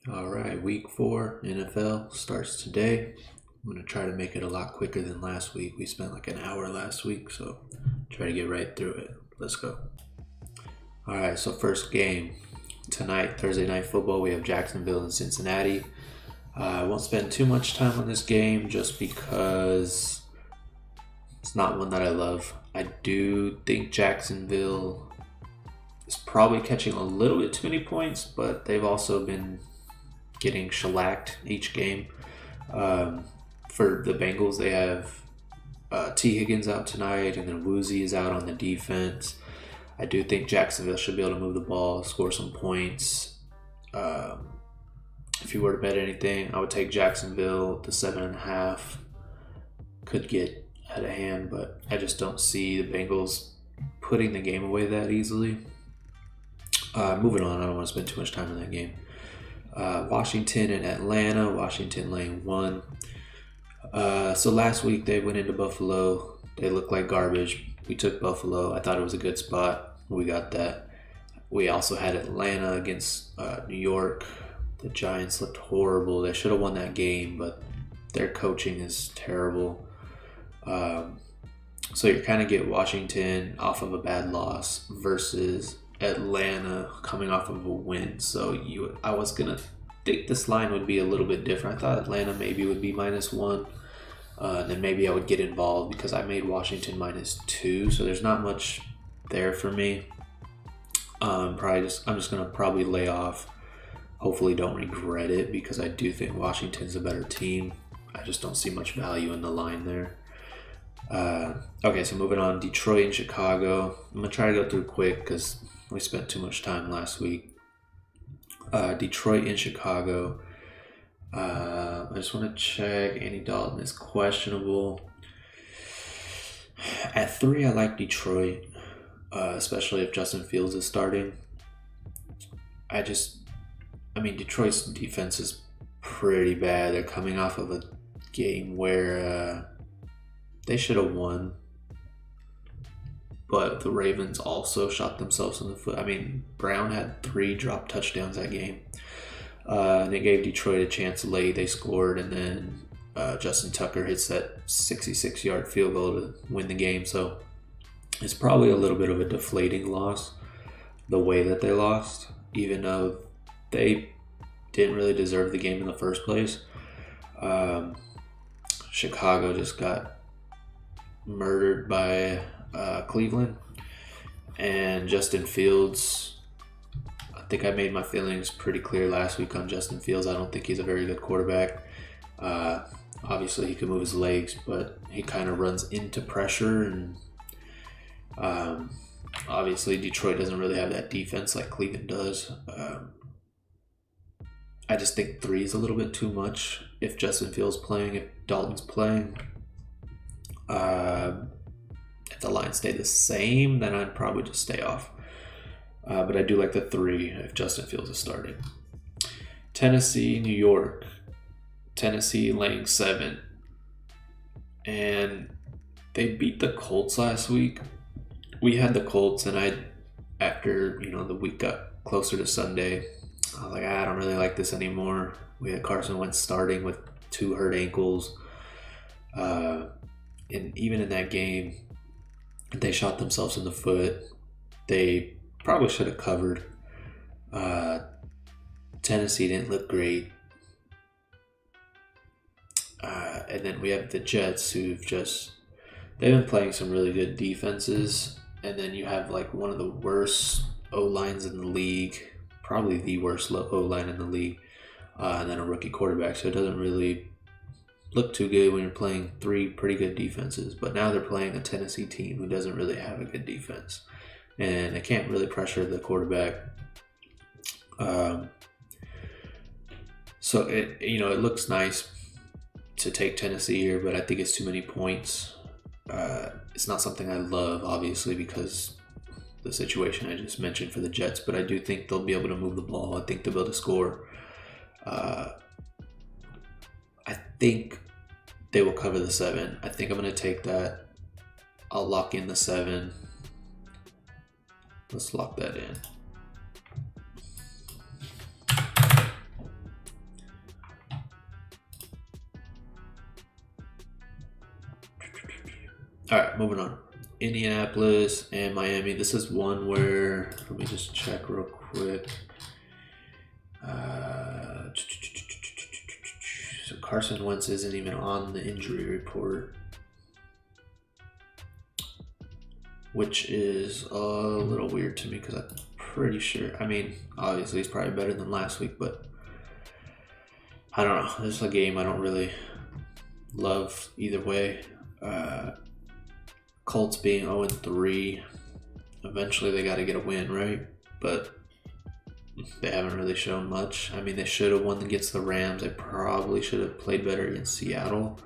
All right, week 4 NFL starts today. I'm going to try to make it a lot quicker than last week. We spent like an hour last week, so try to get right through it. Let's go. All right, so first game tonight, Thursday Night Football, we have Jacksonville and Cincinnati. I won't spend too much time on this game just because it's not one that I love. I do think Jacksonville is probably catching a little bit too many points, but they've also been getting shellacked each game. For the Bengals, they have T. Higgins out tonight, and then Woozy is out on the defense. I do think Jacksonville should be able to move the ball, score some points. If you were to bet anything, I would take Jacksonville to 7.5. Could get out of hand, but I just don't see the Bengals putting the game away that easily. Moving on, I don't want to spend too much time in that game. Washington and Atlanta. Washington laying 1. So last week they went into Buffalo. They looked like garbage. We took Buffalo. I thought it was a good spot. We got that. We also had Atlanta against New York. The Giants looked horrible. They should have won that game, but their coaching is terrible. So you kind of get Washington off of a bad loss versus Atlanta coming off of a win. So I was going to think this line would be a little bit different. I thought Atlanta maybe would be -1. Then maybe I would get involved because I made Washington -2. So there's not much there for me. I'm just going to probably lay off. Hopefully don't regret it because I do think Washington's a better team. I just don't see much value in the line there. Okay, so moving on, Detroit and Chicago. I'm going to try to go through quick because we spent too much time last week. Detroit and Chicago. I just want to check. Andy Dalton is questionable. At 3, I like Detroit, especially if Justin Fields is starting. Detroit's defense is pretty bad. They're coming off of a game where they should have won, but the Ravens also shot themselves in the foot. Brown had 3 drop touchdowns that game. And it gave Detroit a chance late. They scored, and then Justin Tucker hits that 66-yard field goal to win the game. So it's probably a little bit of a deflating loss, the way that they lost, even though they didn't really deserve the game in the first place. Chicago just got murdered by Cleveland, and Justin Fields, I think I made my feelings pretty clear last week on Justin Fields. I don't think he's a very good quarterback. Obviously he can move his legs, but he kind of runs into pressure, and obviously Detroit doesn't really have that defense like Cleveland does. I just think 3 is a little bit too much if Justin Fields playing, if Dalton's playing. If the line stayed the same, then I'd probably just stay off. But I do like the 3 if Justin Fields is starting. Tennessee, New York. Tennessee laying 7. And they beat the Colts last week. We had the Colts, and after the week got closer to Sunday, I was like, I don't really like this anymore. We had Carson Wentz starting with 2 hurt ankles. And even in that game, they shot themselves in the foot. They probably should have covered. Tennessee didn't look great. And then we have the Jets, who've they've been playing some really good defenses. And then you have like one of the worst O-lines in the league, probably the worst O-line in the league, and then a rookie quarterback. So it doesn't really look too good when you're playing 3 pretty good defenses. But now they're playing a Tennessee team who doesn't really have a good defense, and they can't really pressure the quarterback. So it looks nice to take Tennessee here, but I think it's too many points. It's not something I love, obviously, because the situation I just mentioned for the Jets, but I do think they'll be able to move the ball. I think they'll be able to score. I think they will cover the 7. I think I'm going to take that. I'll lock in the 7. Let's lock that in. All right, moving on. Indianapolis and Miami. This is one where, let me just check real quick. So Carson Wentz isn't even on the injury report, which is a little weird to me because I'm pretty sure, I mean, obviously he's probably better than last week, but I don't know. This is a game I don't really love either way. Colts being 0-3, eventually they got to get a win, right? But they haven't really shown much. I mean, they should have won against the Rams. They probably should have played better against Seattle.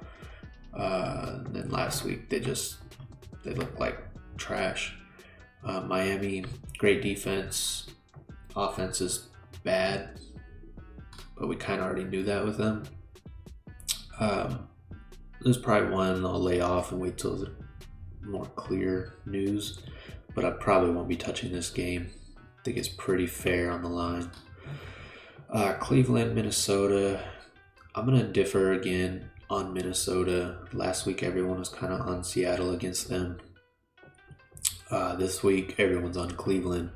And then last week, they looked like trash. Miami, great defense. Offense is bad, but we kind of already knew that with them. There's probably one I'll lay off and wait till the more clear news, but I probably won't be touching this game. I think it's pretty fair on the line. Cleveland, Minnesota. I'm going to differ again on Minnesota. Last week, everyone was kind of on Seattle against them. This week, everyone's on Cleveland.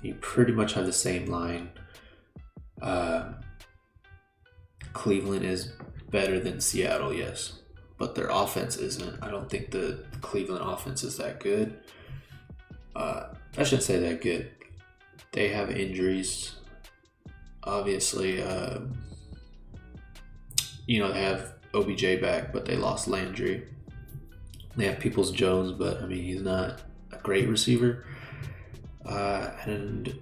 You pretty much have the same line. Cleveland is better than Seattle, yes, but their offense isn't. I don't think the Cleveland offense is that good. I shouldn't say that good. They have injuries. Obviously, they have OBJ back, but they lost Landry. They have Peoples-Jones, but I mean, he's not a great receiver. And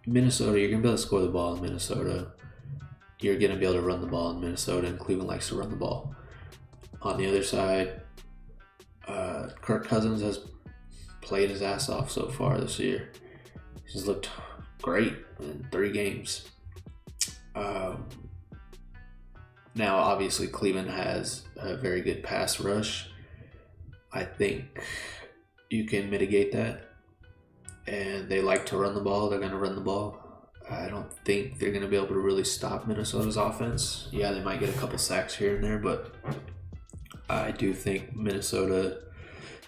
Minnesota, you're going to be able to score the ball in Minnesota. You're going to be able to run the ball in Minnesota, and Cleveland likes to run the ball. On the other side, Kirk Cousins has played his ass off so far this year. He's looked great in 3 games. Now, obviously, Cleveland has a very good pass rush. I think you can mitigate that. And they like to run the ball. They're going to run the ball. I don't think they're going to be able to really stop Minnesota's offense. Yeah, they might get a couple sacks here and there, but I do think Minnesota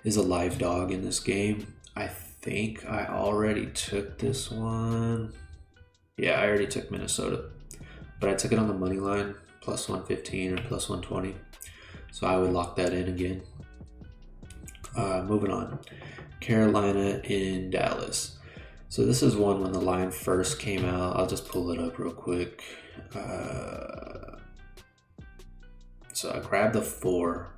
is a live dog in this game. I think I already took this one. Yeah, I already took Minnesota. But I took it on the money line, plus 115 or plus 120. So I would lock that in again. Moving on. Carolina in Dallas. So this is one when the line first came out. I'll just pull it up real quick. So I grabbed the 4.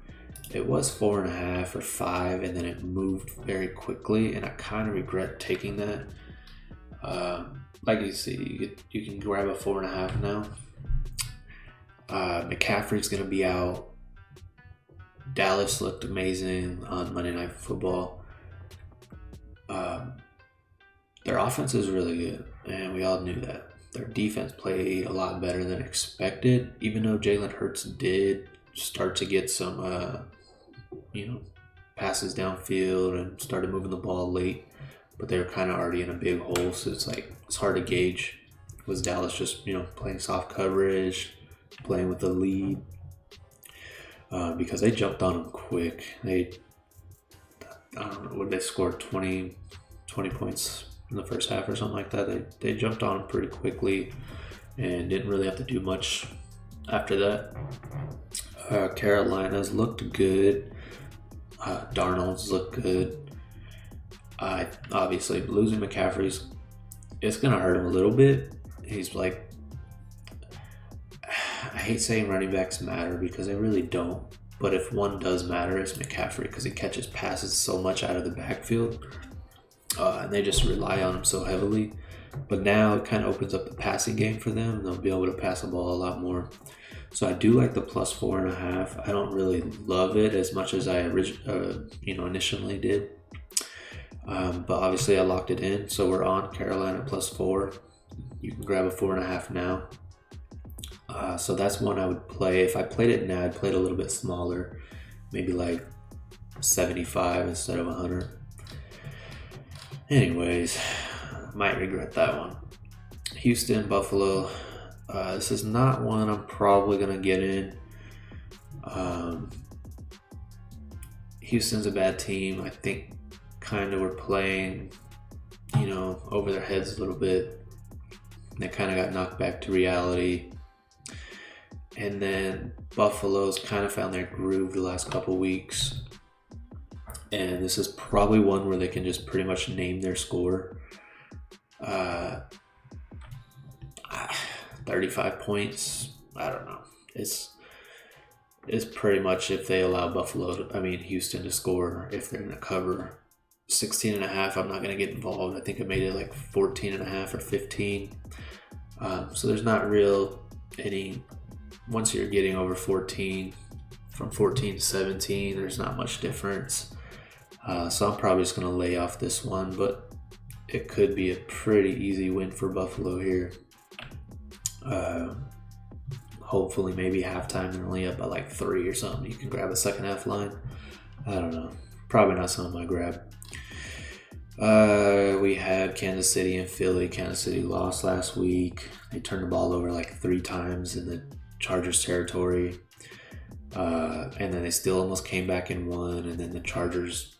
It was 4.5 or 5, and then it moved very quickly, and I kind of regret taking that. Like you see, you can grab a 4.5 now. McCaffrey's going to be out. Dallas looked amazing on Monday Night Football. Their offense is really good, and we all knew that. Their defense played a lot better than expected, even though Jalen Hurts did start to get some, passes downfield and started moving the ball late, but they were kind of already in a big hole, so it's hard to gauge. Was Dallas just, playing soft coverage, playing with the lead? Because they jumped on them quick. I don't know, they scored 20 points in the first half or something like that. They jumped on them pretty quickly and didn't really have to do much after that. Carolina's looked good. Darnold's looked good. Obviously, losing McCaffrey's, it's going to hurt him a little bit. He's like, I hate saying running backs matter because they really don't. But if one does matter, it's McCaffrey because he catches passes so much out of the backfield. And they just rely on him so heavily. But now it kind of opens up the passing game for them. They'll be able to pass the ball a lot more. So I do like the plus 4.5. I don't really love it as much as I initially did. But obviously I locked it in. So we're on Carolina plus 4. You can grab a 4.5 now. So that's one I would play. If I played it now, I'd play it a little bit smaller. Maybe like 75 instead of 100. Anyways, might regret that one. Houston, Buffalo. This is not one I'm probably going to get in. Houston's a bad team. I think kind of were playing, over their heads a little bit. They kind of got knocked back to reality. And then Buffalo's kind of found their groove the last couple weeks. And this is probably one where they can just pretty much name their score. 35 points. I don't know. It's pretty much if they allow Houston to score, if they're going to cover 16 and a half, I'm not going to get involved. I think I made it like 14 and a half or 15. So there's not once you're getting over 14, from 14 to 17, there's not much difference. So I'm probably just going to lay off this one, but it could be a pretty easy win for Buffalo here. Hopefully maybe halftime they're only up by like 3 or something. You can grab a second half line. I don't know. Probably not something I grab. We had Kansas City and Philly. Kansas City lost last week. They turned the ball over like 3 times in the Chargers territory. And then they still almost came back and won. And then the Chargers,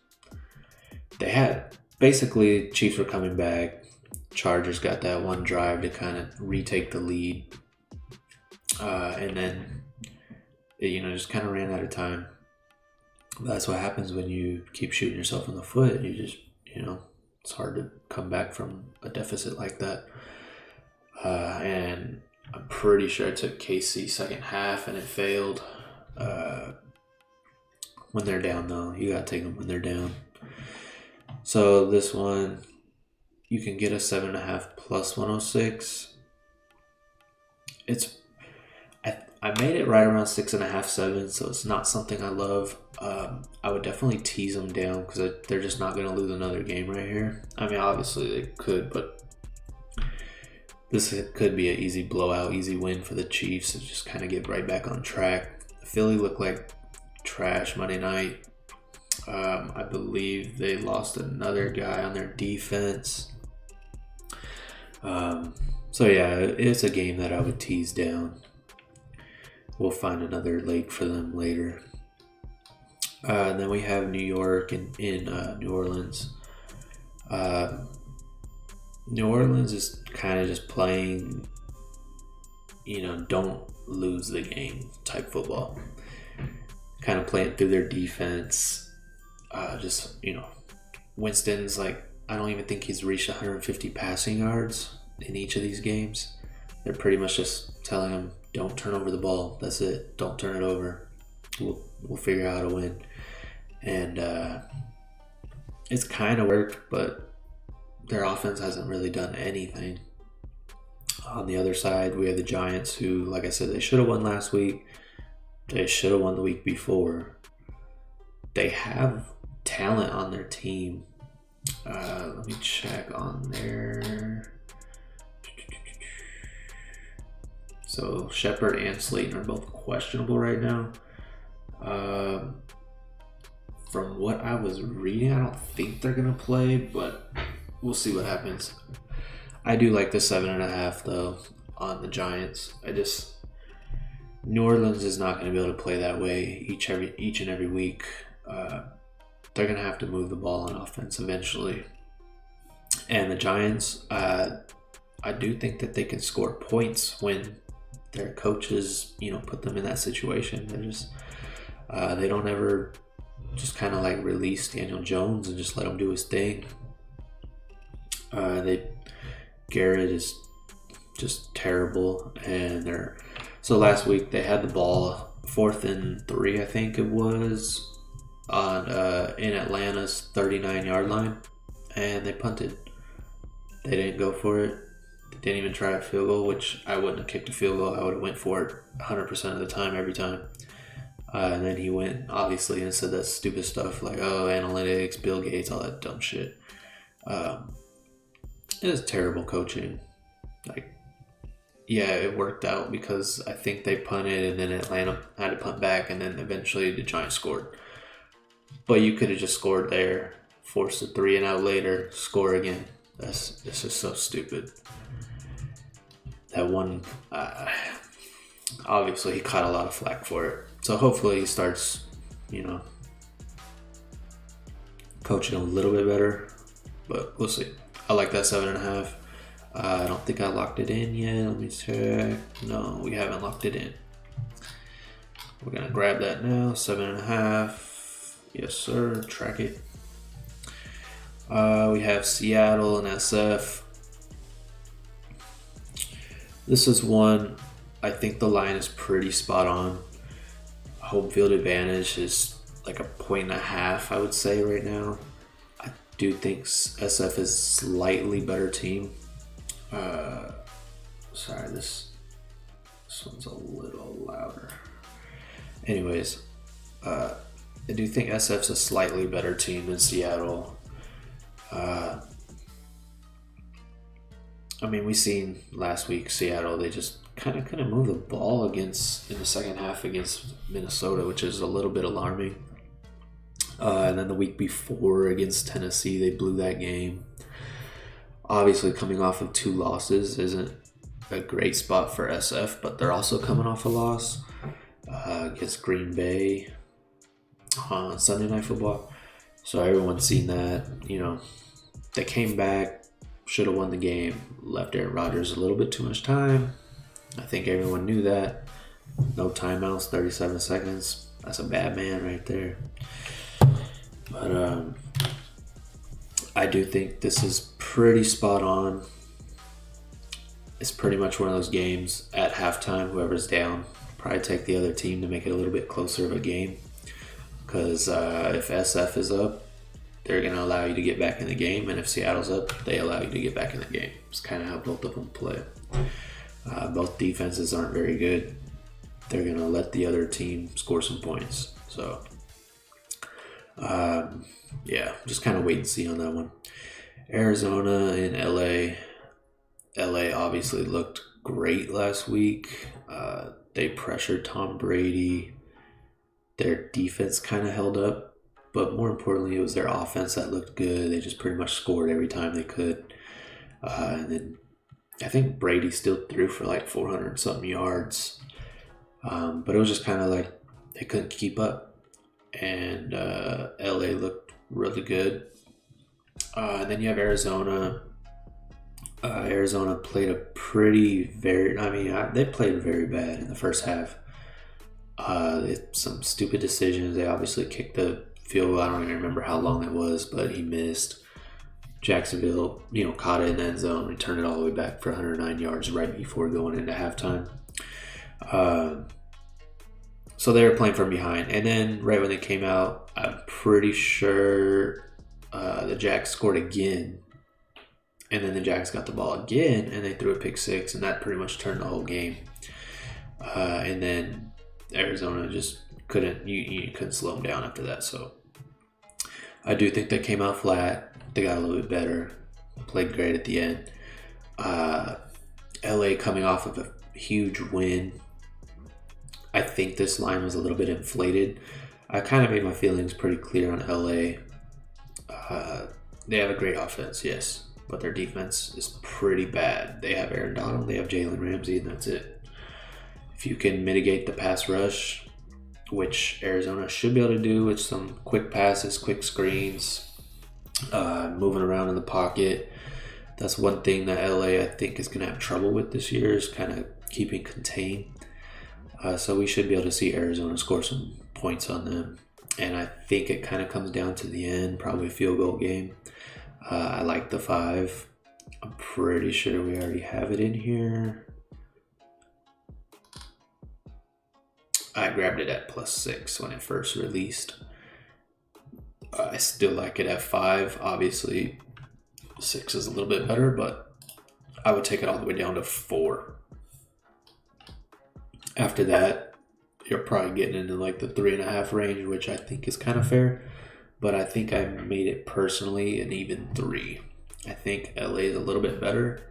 basically Chiefs were coming back. Chargers got that one drive to kind of retake the lead. And then, just kind of ran out of time. That's what happens when you keep shooting yourself in the foot. You just, it's hard to come back from a deficit like that. And I'm pretty sure I took KC second half and it failed. When they're down, though, you got to take them when they're down. So this one, you can get a 7.5 plus 106. I made it right around 6.5, 7, so it's not something I love. I would definitely tease them down because they're just not going to lose another game right here. I mean, obviously they could, but this could be an easy blowout, easy win for the Chiefs to just kind of get right back on track. Philly looked like trash Monday night. I believe they lost another guy on their defense. So yeah, it's a game that I would tease down. We'll find another leg for them later. And then we have New York and in New Orleans. New Orleans is kind of just playing, don't lose the game type football. Kind of playing through their defense. Winston's like, I don't even think he's reached 150 passing yards in each of these games. They're pretty much just telling him, don't turn over the ball. That's it. Don't turn it over. We'll figure out how to win. And it's kind of worked, but their offense hasn't really done anything. On the other side, we have the Giants who, like I said, they should have won last week. They should have won the week before. They have talent on their team. Let me check on there. So Shepard and Slayton are both questionable right now. From what I was reading, I don't think they're going to play, but we'll see what happens. I do like the 7.5 though on the Giants. New Orleans is not going to be able to play that way each and every week. They're going to have to move the ball on offense eventually. And the Giants, I do think that they can score points when their coaches, put them in that situation. They're just, they don't ever just kind of like release Daniel Jones and just let him do his thing. Garrett is just terrible, and so last week they had the ball 4th and 3, I think it was, on in Atlanta's 39-yard line, and they punted. They didn't go for it. They didn't even try a field goal, which I wouldn't have kicked a field goal. I would have went for it 100% of the time, every time. And then he went, obviously, and said that stupid stuff like, analytics, Bill Gates, all that dumb shit. It was terrible coaching. It worked out because I think they punted and then Atlanta had to punt back and then eventually the Giants scored. But you could have just scored there, forced a 3 and out later, score again. This is so stupid. That one, obviously he caught a lot of flack for it. So hopefully he starts, coaching a little bit better, but we'll see. I like that 7.5. I don't think I locked it in yet. Let me check. No, we haven't locked it in. We're gonna grab that now. 7.5. Yes, sir. Track it. We have Seattle and SF. This is one. I think the line is pretty spot on. Home field advantage is like 1.5, I would say right now. I do think SF is slightly better team. Sorry, this one's a little louder. Anyways, I do think SF's a slightly better team than Seattle. I mean, we seen last week Seattle, they just kind of couldn't move the ball in the second half against Minnesota, which is a little bit alarming. And then the week before against Tennessee, they blew that game. Obviously, coming off of 2 losses isn't a great spot for SF, but they're also coming off a loss against Green Bay on Sunday Night Football. So everyone's seen that. You know, they came back, should have won the game, left Aaron Rodgers a little bit too much time. I think everyone knew that. No timeouts, 37 seconds. That's a bad man right there. But I do think this is pretty spot on. It's pretty much one of those games at halftime, whoever's down, probably take the other team to make it a little bit closer of a game. Because if SF is up, they're going to allow you to get back in the game. And if Seattle's up, they allow you to get back in the game. It's kind of how both of them play. Both defenses aren't very good. They're going to let the other team score some points. So, yeah, just kind of wait and see on that one. Arizona and LA. LA obviously looked great last week. They pressured Tom Brady. Their defense kind of held up. But more importantly, it was their offense that looked good. They just pretty much scored every time they could. And then I think Brady still threw for like 400-something yards. But it was just kind of like they couldn't keep up. And LA looked really good. And then you have Arizona. Arizona played they played very bad in the first half. Some stupid decisions. They obviously kicked the field goal. I don't even remember how long it was, but he missed. Jacksonville, caught it in the end zone, returned it all the way back for 109 yards right before going into halftime. So they were playing from behind. And then right when they came out, I'm pretty sure the Jacks scored again. And then the Jacks got the ball again, and they threw a pick six, and that pretty much turned the whole game. And then Arizona just couldn't slow them down after that. So I do think they came out flat. They got a little bit better. Played great at the end. LA coming off of a huge win. I think this line was a little bit inflated. I kind of made my feelings pretty clear on LA. They have a great offense, yes, but their defense is pretty bad. They have Aaron Donald, they have Jalen Ramsey, and that's it. If you can mitigate the pass rush, which Arizona should be able to do with some quick passes, quick screens, moving around in the pocket. That's one thing that LA, I think, is going to have trouble with this year, is kind of keeping contained. So we should be able to see Arizona score some points on them. And I think it kind of comes down to the end, probably a field goal game. I like the 5. I'm pretty sure we already have it in here. I grabbed it at +6 when it first released. I still like it at 5. Obviously, 6 is a little bit better, but I would take it all the way down to 4. After that, you're probably getting into like the 3.5 range, which I think is kind of fair. But I think I made it personally an even 3. I think LA is a little bit better,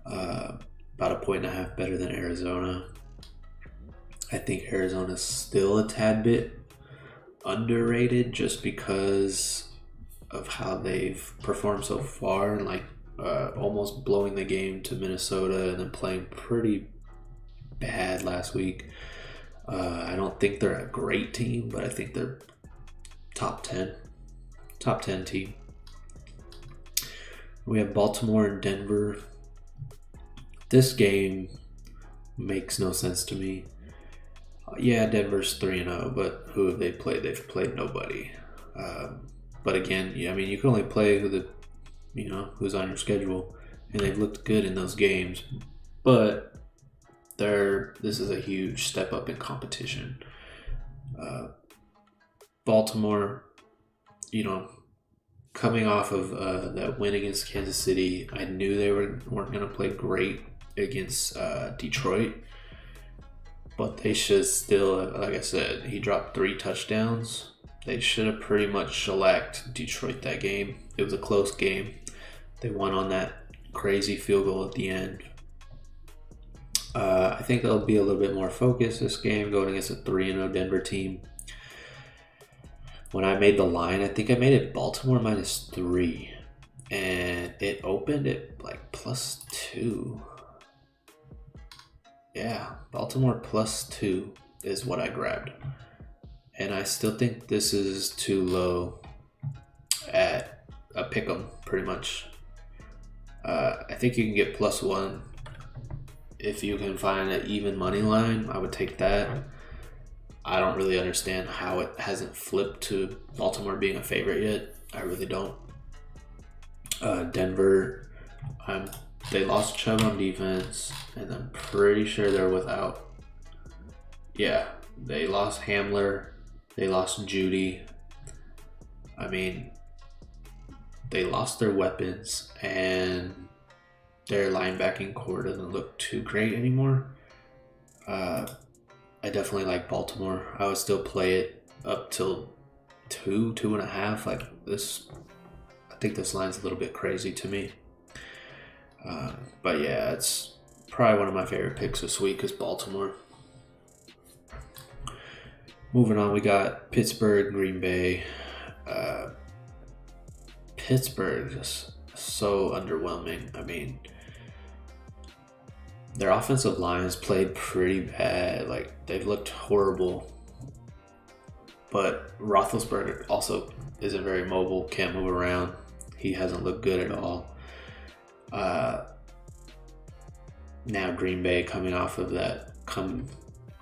about 1.5 points better than Arizona. I think Arizona's still a tad bit underrated just because of how they've performed so far, and like almost blowing the game to Minnesota and then playing pretty bad last week. I don't think they're a great team, but I think they're top 10. top 10 team. We have Baltimore and Denver. This game makes no sense to me. Yeah, Denver's 3-0, but who have they played? They've played nobody. But again, yeah, I mean, you can only play who's on your schedule, and they've looked good in those games. But this is a huge step up in competition. Baltimore, coming off of that win against Kansas City, I knew they weren't going to play great against Detroit. But they should still, like I said, he dropped 3 touchdowns. They should have pretty much shellacked Detroit that game. It was a close game. They won on that crazy field goal at the end. I think they'll be a little bit more focused this game, going against a 3-0 Denver team. When I made the line, I think I made it Baltimore -3. And it opened at like +2. Yeah, Baltimore +2 is what I grabbed. And I still think this is too low at a pick 'em, pretty much. I think you can get +1. If you can find an even money line, I would take that. I don't really understand how it hasn't flipped to Baltimore being a favorite yet. I really don't. Denver, they lost Chubb on defense, and I'm pretty sure they're without. Yeah, they lost Hamler. They lost Judy. I mean, they lost their weapons, and their linebacking core doesn't look too great anymore. I definitely like Baltimore. I would still play it up till 2.5. Like this, I think this line's a little bit crazy to me. But yeah, it's probably one of my favorite picks this week is Baltimore. Moving on, we got Pittsburgh, Green Bay. Pittsburgh just so underwhelming. I mean, their offensive line has played pretty bad. Like, they've looked horrible. But Roethlisberger also isn't very mobile, can't move around. He hasn't looked good at all. Now Green Bay coming off of that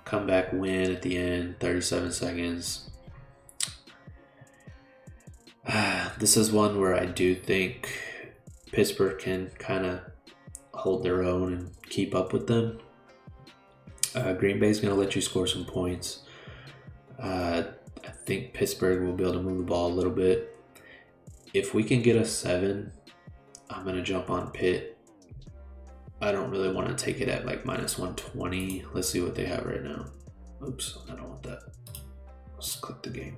comeback win at the end, 37 seconds. This is one where I do think Pittsburgh can kind of hold their own and keep up with them. Green Bay's going to let you score some points. I think Pittsburgh will be able to move the ball a little bit. If we can get a 7, I'm going to jump on Pitt. I don't really want to take it at like -120. Let's see what they have right now. Oops, I don't want that. Let's click the game.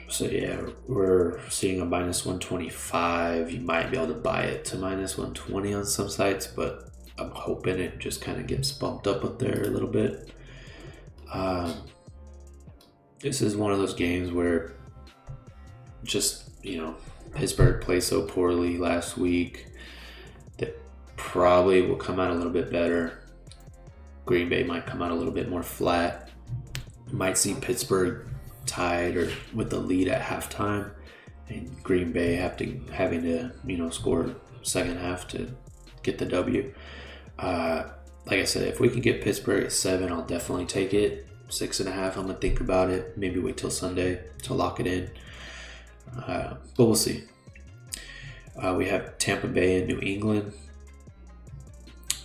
So yeah, we're seeing a -125. You might be able to buy it to -120 on some sites, but I'm hoping it just kind of gets bumped up there a little bit. This is one of those games where just, Pittsburgh played so poorly last week that probably will come out a little bit better. Green Bay might come out a little bit more flat. Might see Pittsburgh tied or with the lead at halftime, and Green Bay having to score second half to get the W. Like I said, if we can get Pittsburgh at 7, I'll definitely take it. 6.5, I'm gonna think about it. Maybe wait till Sunday to lock it in. But we'll see. We have Tampa Bay and New England.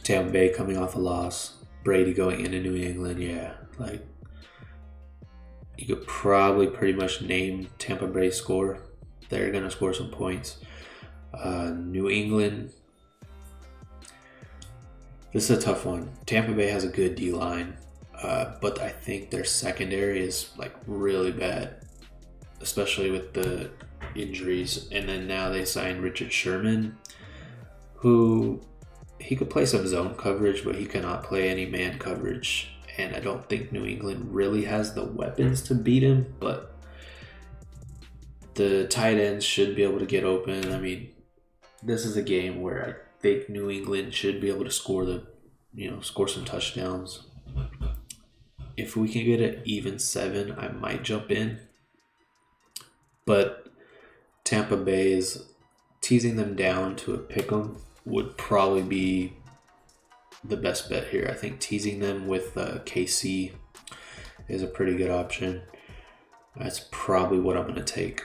Tampa Bay coming off a loss. Brady going into New England. Yeah, like you could probably pretty much name Tampa Bay's score. They're gonna score some points. New England. This is a tough one. Tampa Bay has a good D-line, but I think their secondary is like really bad, especially with the injuries. And then now they signed Richard Sherman, who he could play some zone coverage, but he cannot play any man coverage. And I don't think New England really has the weapons to beat him, but the tight ends should be able to get open. I mean, this is a game where I think New England should be able to score some touchdowns. If we can get an even 7, I might jump in. But Tampa Bay is teasing them down to a pick'em would probably be the best bet here. I think teasing them with KC is a pretty good option. That's probably what I'm going to take.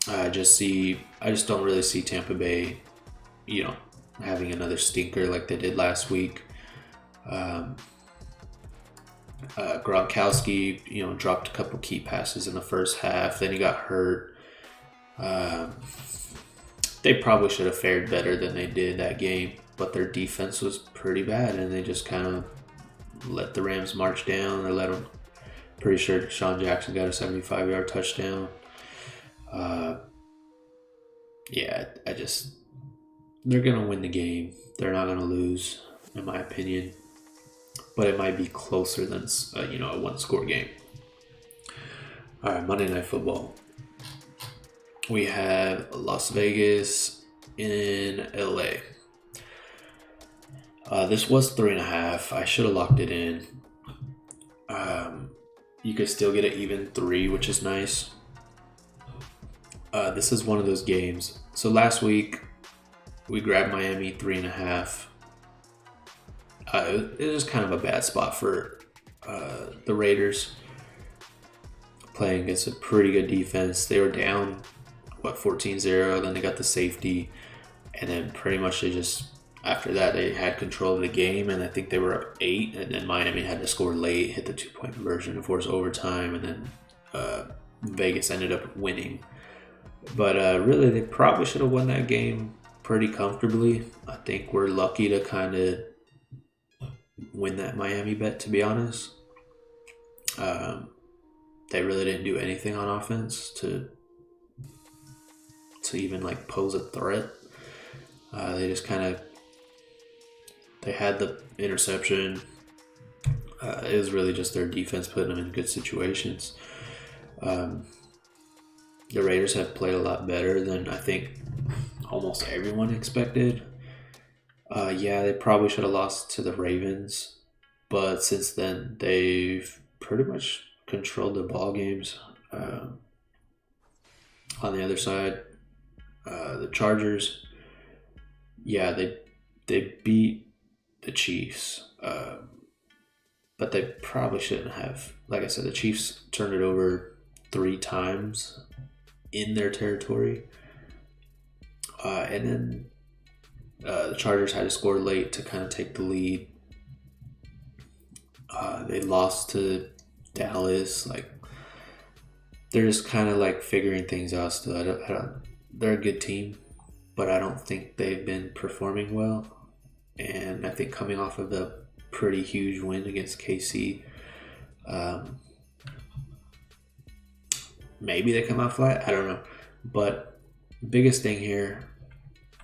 I just don't really see Tampa Bay, having another stinker like they did last week. Gronkowski, dropped a couple key passes in the first half. Then he got hurt. They probably should have fared better than they did that game, but their defense was pretty bad, and they just kind of let the Rams march down. Or let them. Pretty sure Sean Jackson got a 75-yard touchdown. They're gonna win the game. They're not gonna lose, in my opinion. But it might be closer than a one-score game. All right, Monday Night Football. We have Las Vegas in LA. This was 3.5. I should have locked it in. You could still get an even 3, which is nice. This is one of those games. So last week, we grabbed Miami 3.5. It was kind of a bad spot for the Raiders, playing against a pretty good defense. They were down, 14-0. Then they got the safety. And then pretty much after that, they had control of the game. And I think they were up 8. And then Miami had to score late, hit the 2-point conversion to force overtime. And then Vegas ended up winning. But really, they probably should have won that game pretty comfortably. I think we're lucky to kind of win that Miami bet, to be honest. They really didn't do anything on offense to even pose a threat. They just they had the interception. It was really just their defense putting them in good situations. The Raiders have played a lot better than I think almost everyone expected. They probably should have lost to the Ravens, but since then they've pretty much controlled the ball games. On the other side, the Chargers, they beat the Chiefs, but they probably shouldn't have. Like I said, the Chiefs turned it over 3 times in their territory, and then the Chargers had to score late to kind of take the lead. They lost to Dallas. They're just kind of figuring things out still. They're a good team, but I don't think they've been performing well. And I think coming off of a pretty huge win against KC, maybe they come out flat. I don't know. But the biggest thing here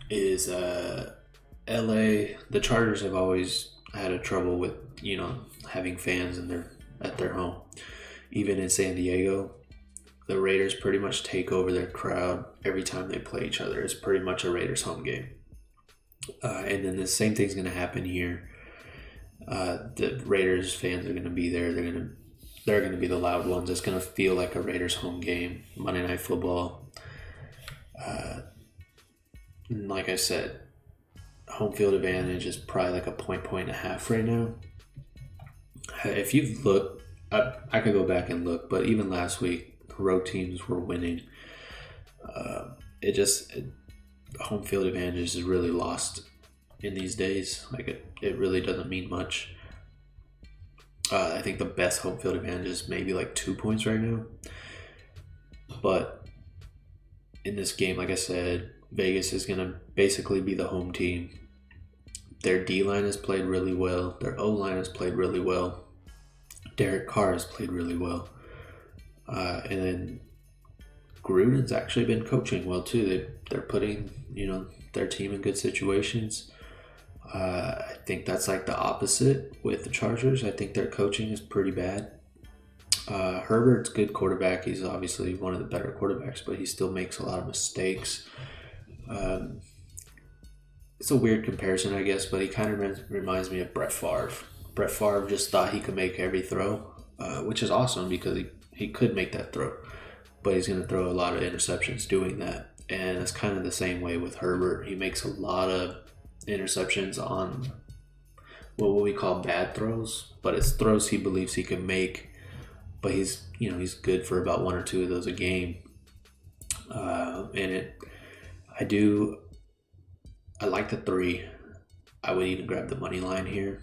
is LA. The Chargers have always had a trouble with having fans at their home. Even in San Diego, the Raiders pretty much take over their crowd every time they play each other. It's pretty much a Raiders home game. And then the same thing's going to happen here. The Raiders fans are going to be there. They're going to be the loud ones. It's going to feel like a Raiders home game. Monday Night Football. Like I said, home field advantage is probably a point and a half right now. If you've looked, I could go back and look, but even last week, road teams were winning. Home field advantage is really lost in these days. It really doesn't mean much. I think the best home field advantage is maybe 2 points right now. But in this game, like I said, Vegas is going to basically be the home team. Their D-line has played really well. Their O-line has played really well. Derek Carr has played really well. And then Gruden's actually been coaching well too. They're putting, their team in good situations. I think that's the opposite with the Chargers. I think their coaching is pretty bad. Herbert's a good quarterback. He's obviously one of the better quarterbacks, but he still makes a lot of mistakes. It's a weird comparison, I guess, but he kind of reminds me of Brett Favre. Brett Favre just thought he could make every throw, which is awesome because he could make that throw. but he's going to throw a lot of interceptions doing that. And it's kind of the same way with Herbert. He makes a lot of interceptions on what we call bad throws, but it's throws he believes he can make. But he's good for about one or two of those a game. I like the 3. I would even grab the money line here.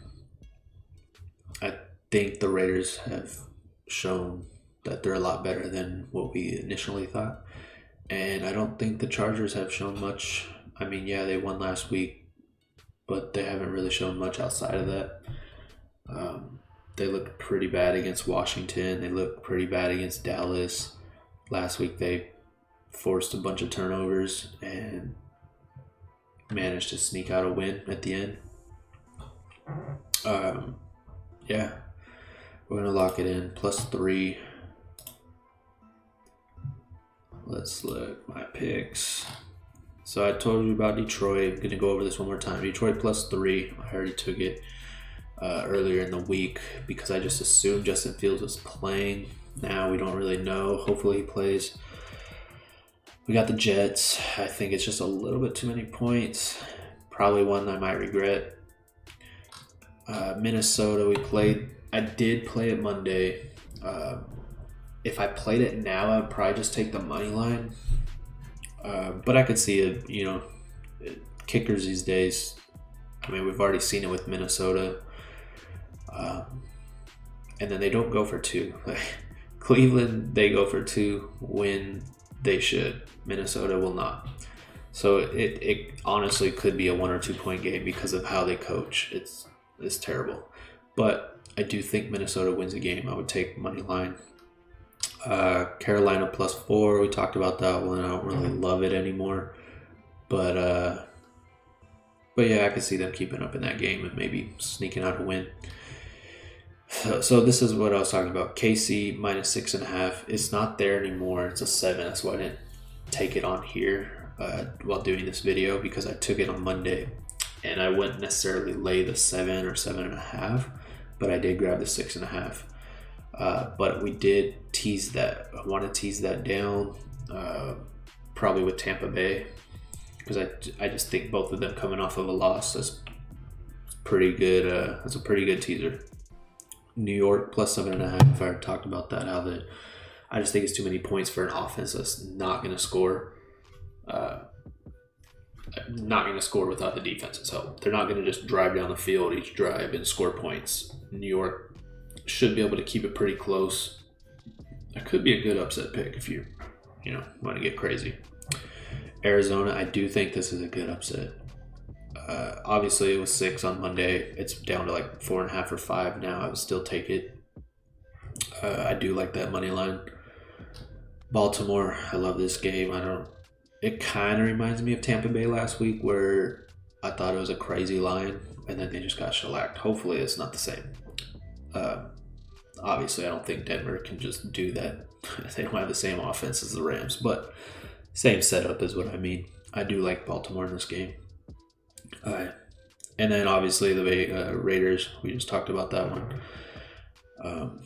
I think the Raiders have shown that they're a lot better than what we initially thought. And I don't think the Chargers have shown much. I mean, yeah, they won last week, but they haven't really shown much outside of that. They looked pretty bad against Washington. They looked pretty bad against Dallas. Last week they forced a bunch of turnovers and managed to sneak out a win at the end. Yeah, we're going to lock it in. +3. Let's look my picks. So I told you about Detroit. I'm going to go over this one more time. Detroit +3. I already took it earlier in the week because I just assumed Justin Fields was playing. Now we don't really know. Hopefully he plays. We got the Jets. I think it's just a little bit too many points. Probably one I might regret. Minnesota, I did play it Monday. If I played it now, I'd probably just take the money line. But I could see it, kickers these days. I mean, we've already seen it with Minnesota. And then they don't go for 2. Cleveland, they go for 2 when they should. Minnesota will not. So it honestly could be a 1 or 2 point game because of how they coach. It's terrible. But I do think Minnesota wins the game. I would take money line. Carolina +4. We talked about that one. I don't really love it anymore. But yeah, I could see them keeping up in that game and maybe sneaking out a win. So this is what I was talking about. KC -6.5. It's not there anymore. It's a 7. That's why I didn't take it on here while doing this video, because I took it on Monday and I wouldn't necessarily lay the 7 or 7.5, but I did grab the 6.5. But we did tease that. I want to tease that down, probably with Tampa Bay, because I just think both of them coming off of a loss, that's pretty good. That's a pretty good teaser. New York +7.5. I already talked about that. I just think it's too many points for an offense that's not going to score. Not going to score without the defense's help. They're not going to just drive down the field each drive and score points. New York should be able to keep it pretty close. It could be a good upset pick if you want to get crazy. Arizona, I do think this is a good upset. Obviously, it was 6 on Monday. It's down to like 4.5 or 5 now. I would still take it. I do like that money line. Baltimore, I love this game. It kind of reminds me of Tampa Bay last week, where I thought it was a crazy line and then they just got shellacked. Hopefully, it's not the same. Obviously, I don't think Denver can just do that. They don't have the same offense as the Rams, but same setup is what I mean. I do like Baltimore in this game. And then obviously the Raiders, we just talked about that one.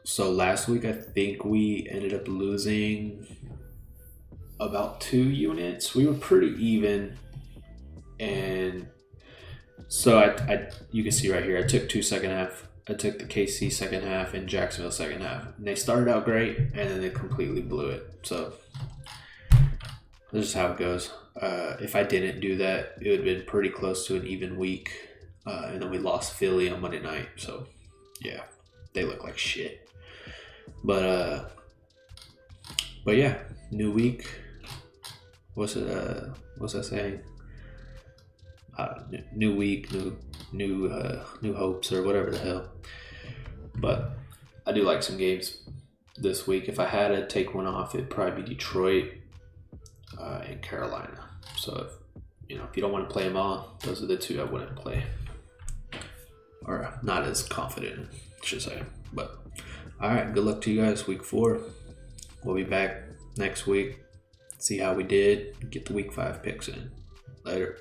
So last week, I think we ended up losing about 2 units. We were pretty even. And so you can see right here, I took 2 second half. I took the KC second half and Jacksonville second half. And they started out great, and then they completely blew it. So this is how it goes. If I didn't do that, it would have been pretty close to an even week. And then we lost Philly on Monday night. So, yeah, they look like shit. But yeah, new week. What's that saying? New week, new hopes, or whatever the hell. But I do like some games this week. If I had to take one off, it'd probably be Detroit and Carolina. So if you don't want to play them all, those are the 2 I wouldn't play, or not as confident in, I should say. But all right, good luck to you guys. Week 4. We'll be back next week. See how we did. Get the week 5 picks in. Later.